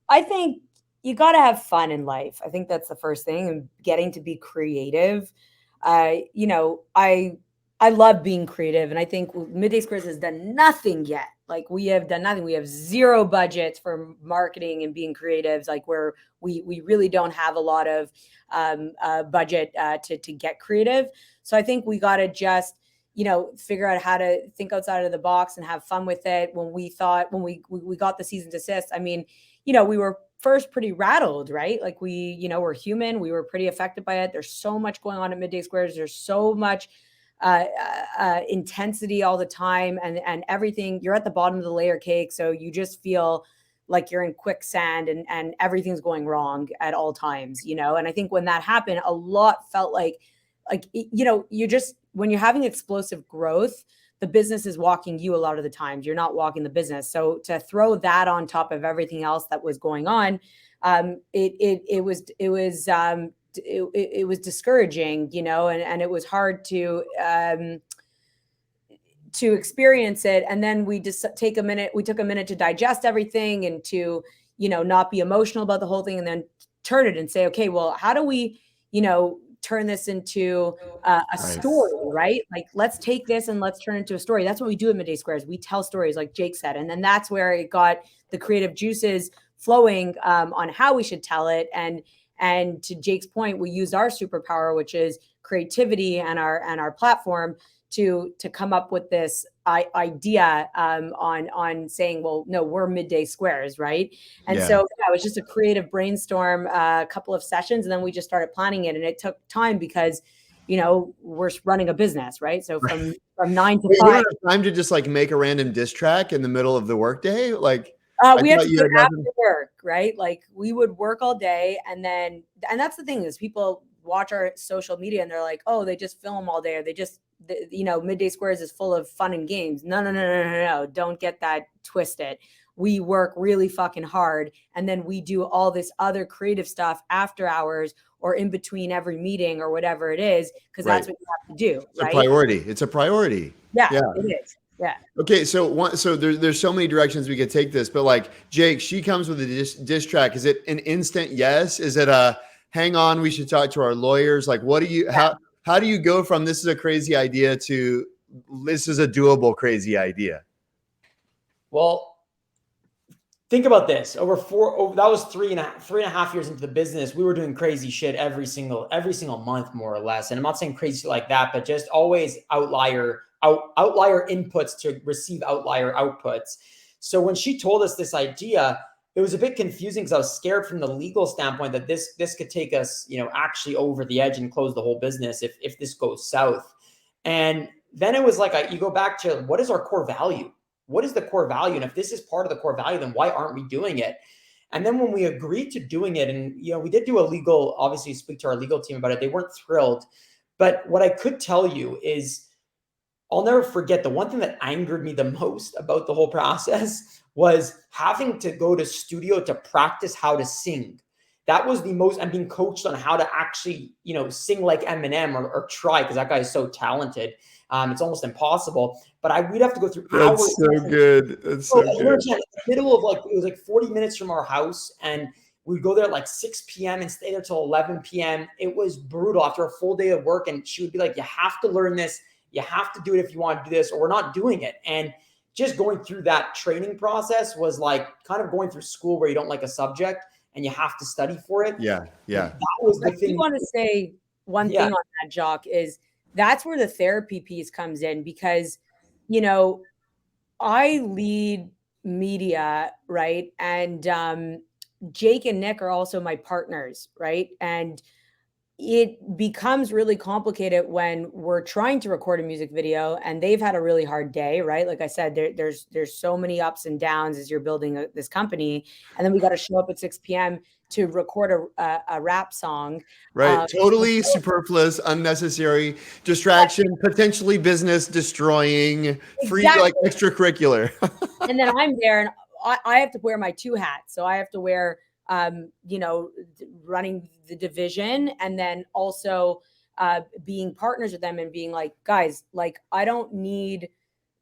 I think you got to have fun in life. I think that's the first thing, and getting to be creative. You know, I love being creative, and I think MidDay Squares has done nothing yet. Like, we have done nothing. We have zero budgets for marketing and being creatives. Like, we really don't have a lot of budget to get creative. So I think we got to just, you know, figure out how to think outside of the box and have fun with it. When we got the cease and desist, I mean, you know, we were first pretty rattled, right? Like, we're human. We were pretty affected by it. There's so much going on at MidDay Squares. There's so much intensity all the time, and everything. You're at the bottom of the layer cake, so you just feel like you're in quicksand, and everything's going wrong at all times, you know. And I think when that happened, a lot felt like, you know, when you're having explosive growth, the business is walking you a lot of the times. You're not walking the business. So to throw that on top of everything else that was going on, it was discouraging, you know, and it was hard to experience it. And then we just took a minute to digest everything and to, you know, not be emotional about the whole thing, and then turn it and say, okay, well, how do we, you know, turn this into a story, right? Like, let's take this and let's turn it into a story. That's what we do at MidDay Squares. We tell stories, like Jake said. And then that's where it got the creative juices flowing on how we should tell it. And to Jake's point, we used our superpower, which is creativity, and our platform to come up with this idea on saying, well, no, we're MidDay Squares, right? And so it was just a creative brainstorm, a couple of sessions, and then we just started planning it. And it took time because, you know, we're running a business, right? So from 9 to 5. You don't have time to just like make a random diss track in the middle of the workday, like. We had to do it after work, right? Like, we would work all day, and that's the thing, is people watch our social media and they're like, oh, they just film all day, or you know, MidDay Squares is full of fun and games. No. Don't get that twisted. We work really fucking hard, and then we do all this other creative stuff after hours or in between every meeting or whatever it is, because that's what you have to do. It's a priority. It's a priority. Yeah, it is. Yeah. Okay. So there's so many directions we could take this, but like, Jake, she comes with a diss track. Is it an instant yes? Is it a hang on, we should talk to our lawyers? Like, what do you, how do you go from this is a crazy idea to this is a doable crazy idea? Well, think about this. That was three and a half years into the business. We were doing crazy shit every single month, more or less. And I'm not saying crazy like that, but just always outlier inputs to receive outlier outputs. So when she told us this idea, it was a bit confusing because I was scared from the legal standpoint that this could take us, you know, actually over the edge and close the whole business if this goes south. And then it was like, you go back to, what is our core value? What is the core value? And if this is part of the core value, then why aren't we doing it? And then when we agreed to doing it, and, you know, we did do a legal, obviously speak to our legal team about it. They weren't thrilled. But what I could tell you is, I'll never forget, the one thing that angered me the most about the whole process was having to go to studio to practice how to sing. That was the most, I'm being coached on how to actually, you know, sing like Eminem or try, because that guy is so talented. It's almost impossible, but we'd have to go through hours. That's so good. That's so good. In the middle of it was like 40 minutes from our house, and we'd go there at like 6 p.m. and stay there till 11 p.m. It was brutal after a full day of work. And she would be like, you have to learn this. You have to do it if you want to do this, or we're not doing it. And just going through that training process was like kind of going through school where you don't like a subject and you have to study for it. Yeah. That was the thing. I want to say one thing on that, Jock, is that's where the therapy piece comes in, because, you know, I lead media, right? And Jake and Nick are also my partners, right? And it becomes really complicated when we're trying to record a music video and they've had a really hard day, right? Like I said, there's so many ups and downs as you're building this company, and then we got to show up at 6 p.m. to record a rap song. Right. Totally superfluous, unnecessary distraction, potentially business destroying, free, like extracurricular. And then I'm there and I have to wear my two hats. So I have to wear, you know, running the division, and then also being partners with them and being like, guys, like, I don't need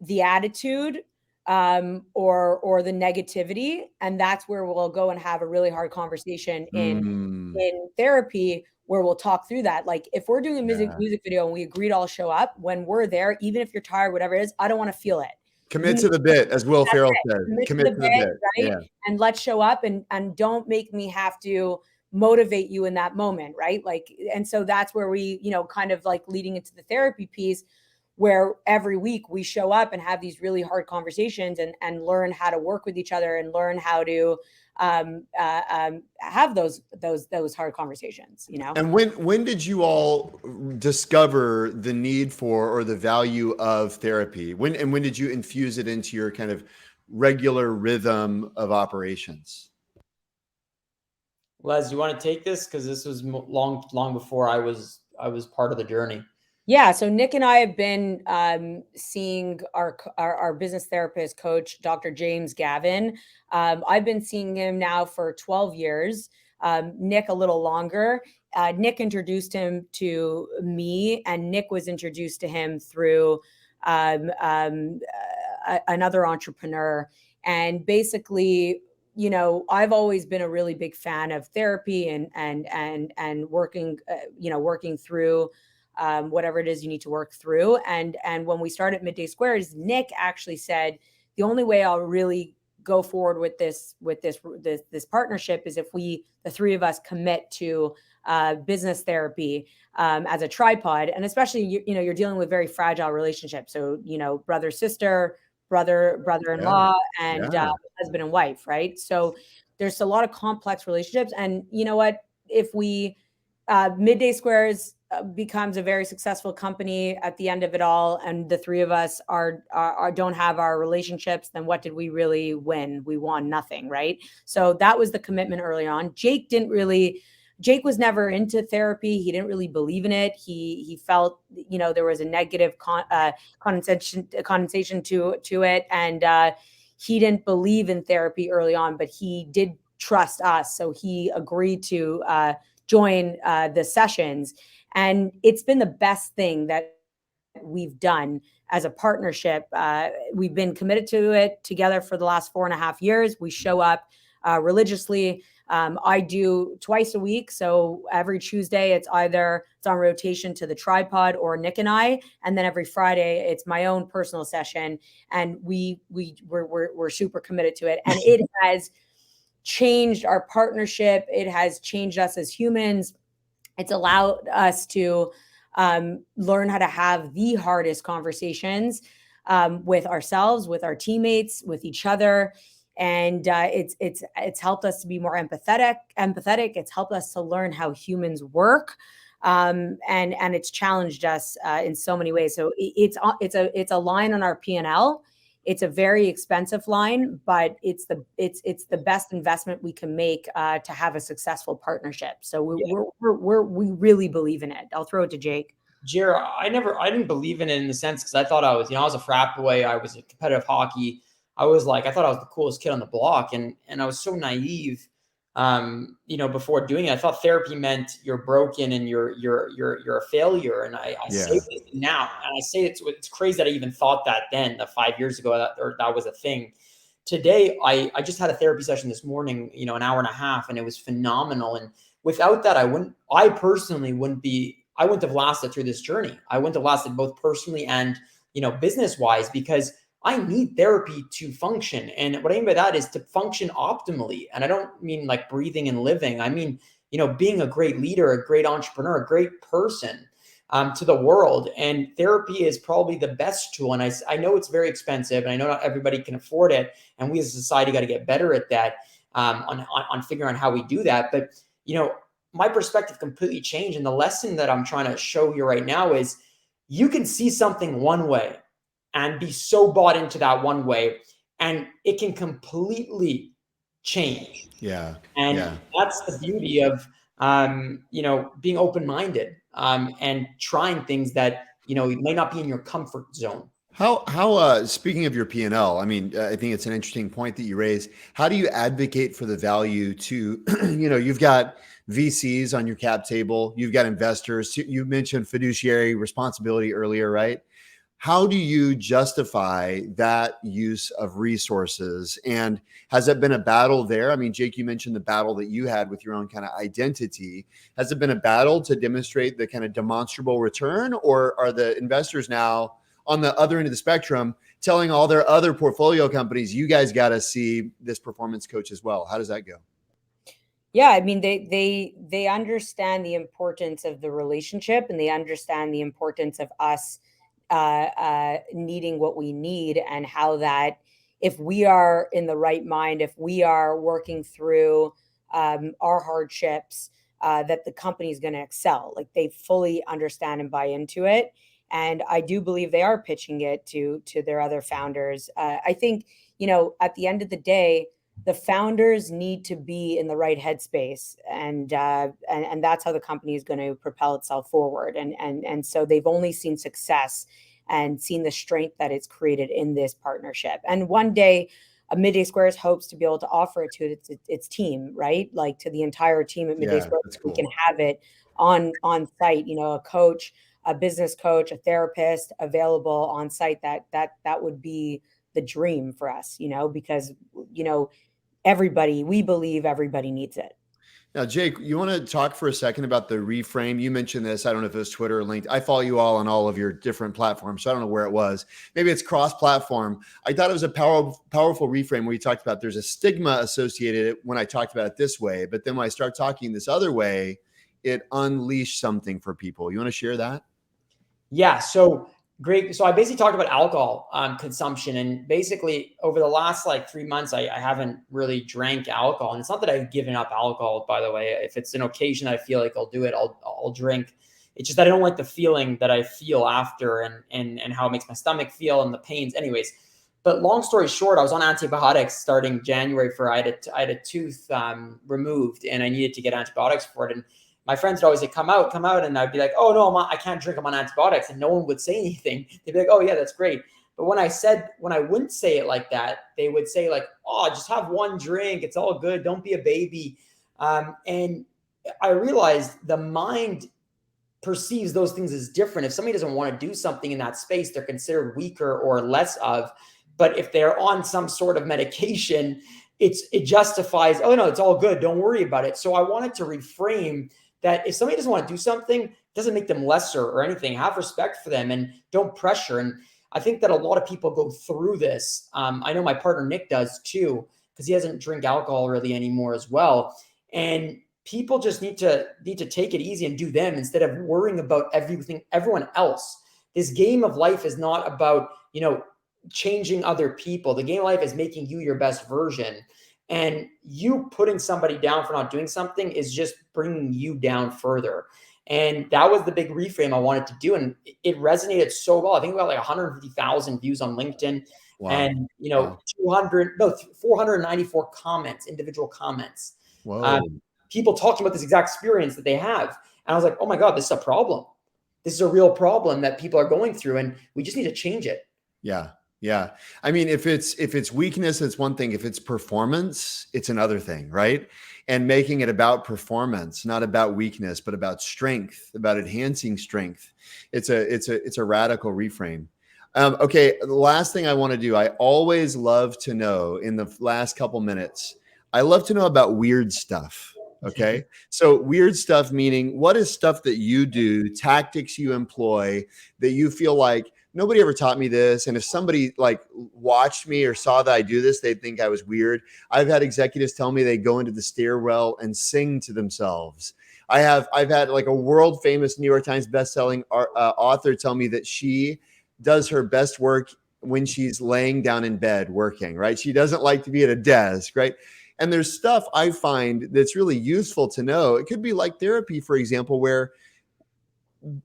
the attitude or the negativity. And that's where we'll go and have a really hard conversation in therapy, where we'll talk through that. Like, if we're doing a music video and we agree to all show up, when we're there, even if you're tired, whatever it is, I don't want to feel it. Commit to the bit, as Will Ferrell said. Commit to the bit, right? Yeah. And let's show up, and don't make me have to motivate you in that moment, right? Like, and so that's where we, you know, kind of like leading into the therapy piece, where every week we show up and have these really hard conversations and learn how to work with each other and learn how to have those hard conversations, you know. And when did you all discover the need for, or the value of therapy? When did you infuse it into your kind of regular rhythm of operations? Les, you want to take this? Because this was long before I was part of the journey. Yeah. So Nick and I have been seeing our business therapist coach, Dr. James Gavin. I've been seeing him now for 12 years. Nick a little longer. Nick introduced him to me, and Nick was introduced to him through another entrepreneur. And basically, you know, I've always been a really big fan of therapy and working, working through whatever it is you need to work through. And when we started MidDay Squares, Nick actually said, the only way I'll really go forward with this partnership is if the three of us commit to business therapy as a tripod. And especially, you're dealing with very fragile relationships. So, you know, brother, sister, brother-in-law, and husband and wife, right? So there's a lot of complex relationships. And you know what, if we MidDay Squares becomes a very successful company at the end of it all, and the three of us don't have our relationships, then what did we really win? We won nothing, right? So that was the commitment early on. Jake was never into therapy. He didn't really believe in it. He felt, you know, there was a negative connotation to it, and he didn't believe in therapy early on, but he did trust us, so he agreed to join the sessions. And it's been the best thing that we've done as a partnership. We've been committed to it together for the last 4.5 years. We show up religiously. I do twice a week. So every Tuesday, it's on rotation to the tripod or Nick and I. And then every Friday, it's my own personal session. And we're super committed to it. And it has changed our partnership. It has changed us as humans. It's allowed us to learn how to have the hardest conversations with ourselves, with our teammates, with each other. And it's helped us to be more empathetic. It's helped us to learn how humans work. And it's challenged us in so many ways. So it's a line on our P&L. It's a very expensive line, but it's the best investment we can make to have a successful partnership. So we really believe in it. I'll throw it to Jake. Jer, I didn't believe in it in the sense, because I thought I was a frat boy. I was in competitive hockey. I thought I was the coolest kid on the block, and I was so naive. Before doing it, I thought therapy meant you're broken and you're a failure. And I say this now, and I say it's crazy that I even thought that then, 5 years ago, that was a thing. Today, I just had a therapy session this morning, an hour and a half, and it was phenomenal. And without that, I wouldn't have lasted through this journey. I wouldn't have lasted both personally and, business wise, because I need therapy to function. And what I mean by that is to function optimally. And I don't mean like breathing and living. I mean, being a great leader, a great entrepreneur, a great person to the world. And therapy is probably the best tool. And I know it's very expensive, and I know not everybody can afford it. And we as a society got to get better at that, on figuring out how we do that. But, my perspective completely changed. And the lesson that I'm trying to show you right now is you can see something one way and be so bought into that one way, and it can completely change. Yeah. And that's the beauty of, being open-minded, and trying things that, may not be in your comfort zone. How speaking of your P&L, I mean, I think it's an interesting point that you raise. How do you advocate for the value to, you've got VCs on your cap table, you've got investors, you mentioned fiduciary responsibility earlier, right? How do you justify that use of resources? And has it been a battle there? I mean, Jake, you mentioned the battle that you had with your own kind of identity. Has it been a battle to demonstrate the kind of demonstrable return, or are the investors now on the other end of the spectrum telling all their other portfolio companies, you guys got to see this performance coach as well? How does that go? Yeah, I mean, they understand the importance of the relationship, and they understand the importance of us needing what we need, and how that if we are in the right mind, if we are working through our hardships, that the company is going to excel. Like, they fully understand and buy into it. And I do believe they are pitching it to their other founders. I think, at the end of the day, the founders need to be in the right headspace, and that's how the company is going to propel itself forward. And so they've only seen success and seen the strength that it's created in this partnership. And one day, MidDay Squares hopes to be able to offer it to its team, right? Like, to the entire team at MidDay Squares, cool. We can have it on site. A coach, a business coach, a therapist available on site. That would be the dream for us, because, we believe everybody needs it. Now, Jake, you want to talk for a second about the Reframe? You mentioned this. I don't know if it was Twitter or LinkedIn. I follow you all on all of your different platforms, so I don't know where it was. Maybe it's cross-platform. I thought it was a powerful reframe where you talked about there's a stigma associated when I talked about it this way, but then when I start talking this other way, it unleashed something for people. You want to share that? Yeah. So great. So I basically talked about alcohol consumption, and basically over the last 3 months, I haven't really drank alcohol. And it's not that I've given up alcohol, by the way. If it's an occasion that I feel like I'll do it, I'll drink. It's just that I don't like the feeling that I feel after, and how it makes my stomach feel, and the pains. Anyways, but long story short, I was on antibiotics starting January I had a tooth removed, and I needed to get antibiotics for it. And my friends would always say, come out. And I'd be like, oh no, I can't drink, I'm on antibiotics. And no one would say anything. They'd be like, oh yeah, that's great. But when I wouldn't say it like that, they would say like, oh, just have one drink. It's all good. Don't be a baby. And I realized the mind perceives those things as different. If somebody doesn't want to do something in that space, they're considered weaker or less of. But if they're on some sort of medication, it justifies, oh no, it's all good, don't worry about it. So I wanted to reframe that. If somebody doesn't want to do something, it doesn't make them lesser or anything. Have respect for them and don't pressure. And I think that a lot of people go through this. I know my partner Nick does too, because he doesn't drink alcohol really anymore as well. And people just need to take it easy and do them instead of worrying about everyone else. This game of life is not about, changing other people. The game of life is making you your best version. And you putting somebody down for not doing something is just bringing you down further. And that was the big reframe I wanted to do. And it resonated so well. I think we got 150,000 views on LinkedIn. Wow. And, 494 comments, individual comments. People talking about this exact experience that they have. And I was like, oh my God, this is a problem. This is a real problem that people are going through, and we just need to change it. Yeah. Yeah. I mean, if it's weakness, it's one thing. If it's performance, it's another thing, right? And making it about performance, not about weakness, but about strength, about enhancing strength. It's a radical reframe. Okay. The last thing I want to do, I always love to know in the last couple minutes, I love to know about weird stuff. Okay. So weird stuff, meaning what is stuff that you do, tactics you employ that you feel like nobody ever taught me this. And if somebody like watched me or saw that I do this, they'd think I was weird. I've had executives tell me they go into the stairwell and sing to themselves. I've had like a world famous New York Times bestselling author tell me that she does her best work when she's laying down in bed working, right? She doesn't like to be at a desk, right? And there's stuff I find that's really useful to know. It could be like therapy, for example, where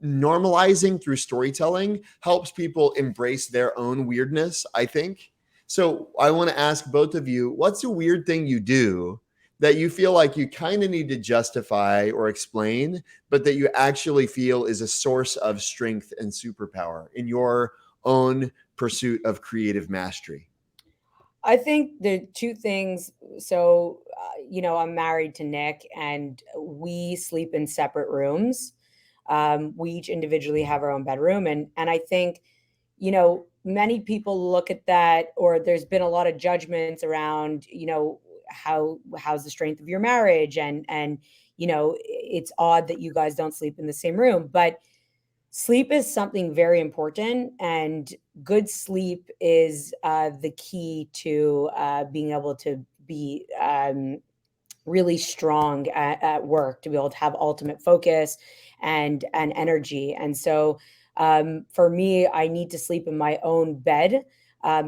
normalizing through storytelling helps people embrace their own weirdness, I think. So I want to ask both of you, what's a weird thing you do that you feel like you kind of need to justify or explain, but that you actually feel is a source of strength and superpower in your own pursuit of creative mastery? I think the two things. So, I'm married to Nick and we sleep in separate rooms. We each individually have our own bedroom. And I think, many people look at that, or there's been a lot of judgments around, how's the strength of your marriage? And, it's odd that you guys don't sleep in the same room, but sleep is something very important, and good sleep is the key to being able to be really strong at work, to be able to have ultimate focus and energy. And so for me, I need to sleep in my own bed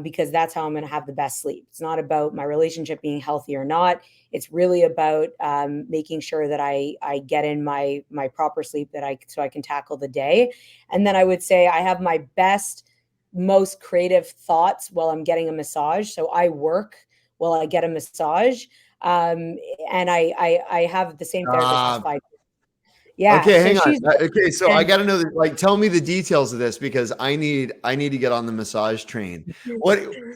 because that's how I'm going to have the best sleep. It's not about my relationship being healthy or not. It's really about making sure that I get in my proper sleep so I can tackle the day. And then I would say I have my best, most creative thoughts while I'm getting a massage. So I work while I get a massage. And I have the same therapist for 5 years. Yeah. Okay, so hang on. she's Okay, so I got to know, like, tell me the details of this because I need to get on the massage train.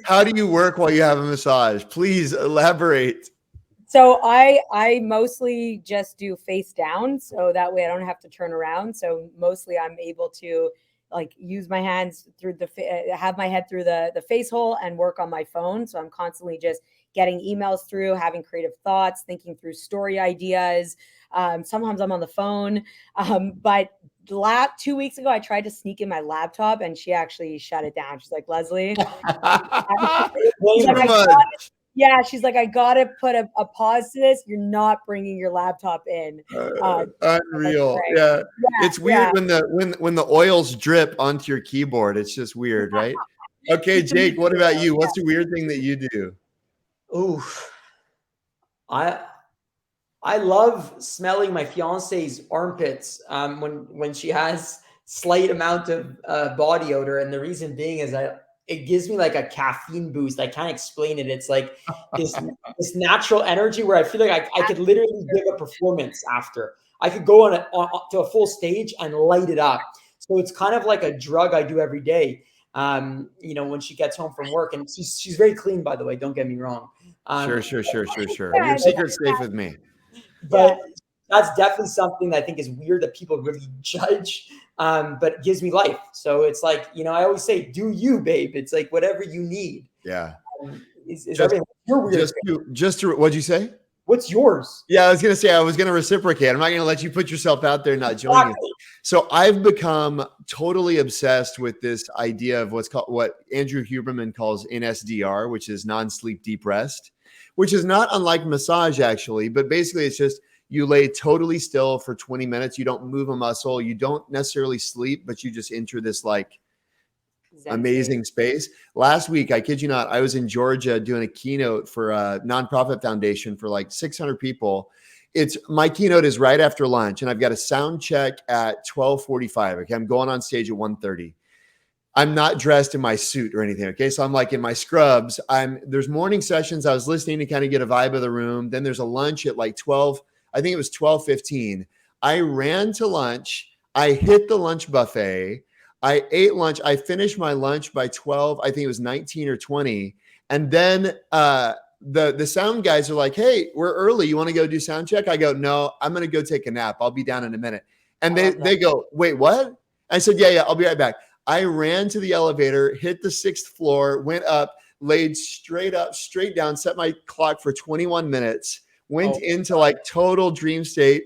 How do you work while you have a massage? Please elaborate. So I mostly just do face down, so that way I don't have to turn around. So mostly I'm able to like use my hands through have my head through the face hole and work on my phone. So I'm constantly just getting emails through, having creative thoughts, thinking through story ideas. Sometimes I'm on the phone, but 2 weeks ago I tried to sneak in my laptop and she actually shut it down. She's like, Lezlie. Yeah, she's like, I gotta put a pause to this. You're not bringing your laptop in. Unreal. Like, yeah, it's weird when the oils drip onto your keyboard. It's just weird, right? Okay, Jake, what about you? What's the weird thing that you do? Oof. I love smelling my fiance's armpits when she has slight amount of body odor, and the reason being is it gives me like a caffeine boost. I can't explain it. It's like this natural energy where I feel like I could literally give a performance after. I could go to a full stage and light it up. So it's kind of like a drug I do every day. When she gets home from work, and she's very clean, by the way. Don't get me wrong. Sure. Your secret's safe with me. But that's definitely something that I think is weird that people really judge, but gives me life. So it's like, I always say, do you, babe? It's like whatever you need. Yeah. Just what'd you say? What's yours? Yeah, I was going to say, I was going to reciprocate. I'm not going to let you put yourself out there and not join you. So I've become totally obsessed with this idea of what Andrew Huberman calls NSDR, which is non-sleep deep rest, which is not unlike massage actually, but basically it's just you lay totally still for 20 minutes. You don't move a muscle. You don't necessarily sleep, but you just enter this like amazing space. Last week, I kid you not, I was in Georgia doing a keynote for a nonprofit foundation for like 600 people. My keynote is right after lunch, and I've got a sound check at 12:45. Okay, I'm going on stage at 1:30. I'm not dressed in my suit or anything. Okay, so I'm like in my scrubs. There's morning sessions. I was listening to kind of get a vibe of the room. Then there's a lunch at like 12. I think it was 12:15. I ran to lunch. I hit the lunch buffet. I ate lunch. I finished my lunch by 12. I think it was 19 or 20. And then the sound guys are like, hey, we're early. You want to go do sound check? I go, no, I'm going to go take a nap. I'll be down in a minute. And they go, wait, what? I said, yeah, I'll be right back. I ran to the elevator, hit the 6th floor, went up, laid straight down, set my clock for 21 minutes, went into like total dream state,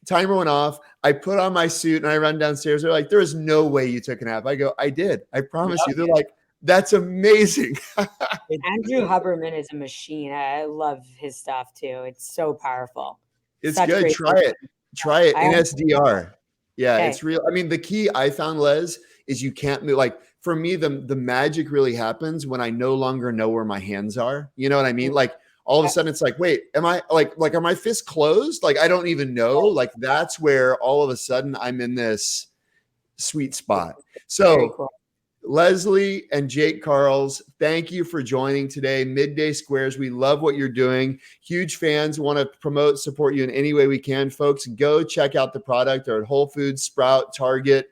timer went off. I put on my suit and I run downstairs. They're like, there is no way you took a nap. I go, I did. I promise you. They're like, that's amazing. Andrew Huberman is a machine. I love his stuff too. It's so powerful. It's good. Try it. NSDR. Yeah, Okay. it's real. I mean, the key I found, Les, is you can't move. Like for me, the magic really happens when I no longer know where my hands are. You know what I mean? Like all of a sudden it's like, wait, am I like are my fists closed? Like I don't even know. Like that's where all of a sudden I'm in this sweet spot. So Cool. Lezlie and Jake Karls, thank you for joining today. MidDay Squares, we love what you're doing. Huge fans, want to promote, support you in any way we can. Folks, go check out the product. They're at Whole Foods, Sprout, Target,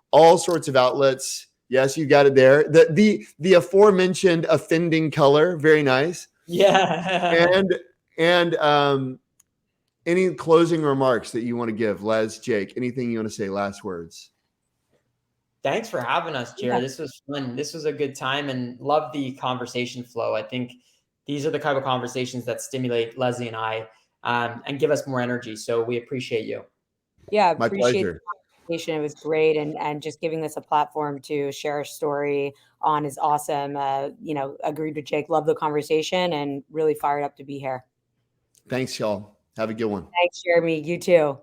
all sorts of outlets. Yes, you got it there. The aforementioned offending color, very nice. Yeah. And any closing remarks that you want to give, Les, Jake? Anything you want to say? Last words. Thanks for having us, Jared. This was fun. This was a good time and love the conversation flow. I think these are the kind of conversations that stimulate Lezlie and I and give us more energy. So we appreciate you. Yeah, my pleasure. The conversation. It was great. And just giving us a platform to share a story on is awesome. Agreed with Jake. Love the conversation and really fired up to be here. Thanks, y'all. Have a good one. Thanks, Jeremy. You too.